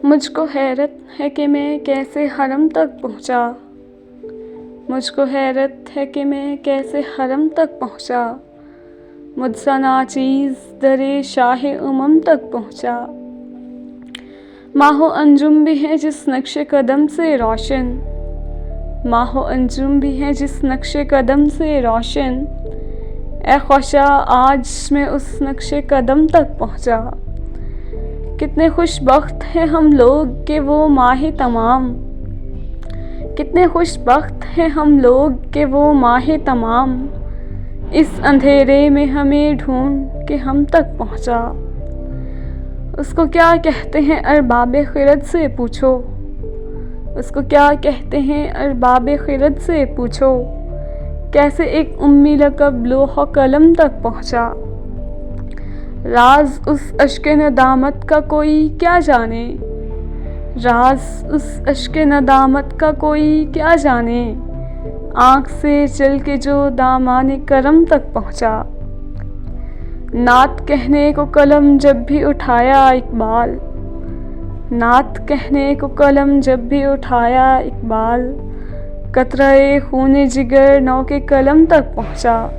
मुझको हैरत है कि मैं कैसे हरम तक पहुँचा। मुझको हैरत है कि मैं कैसे हरम तक पहुँचा। मुझसा नाचीज़ दरे शाहे उमम तक पहुँचा। माहो अंजुम भी है जिस नक्शे कदम से रोशन। माहो अंजुम भी है जिस नक्शे कदम से रोशन। ए ख्वाशा आज मैं उस नक्शे कदम तक पहुँचा। कितने खुशबख्त हैं हम लोग कि वो माहे तमाम। कितने खुशबख्त हैं हम लोग कि वो माहे तमाम इस अंधेरे में हमें ढूंढ के हम तक पहुँचा। उसको क्या कहते हैं अरबाबे खिरत से पूछो। उसको क्या कहते हैं अरबाबे खिरत से पूछो। कैसे एक उम्मी लक़ब लोह कलम तक पहुँचा। राज उस अश्क नदामत का कोई क्या जाने। राज उस अश्क नदामत का कोई क्या जाने। आँख से चल के जो दामाने करम तक पहुँचा। नात कहने को कलम जब भी उठाया इकबाल। नात कहने को कलम जब भी उठाया इकबाल। कतराए खूने जिगर नौ के कलम तक पहुँचा।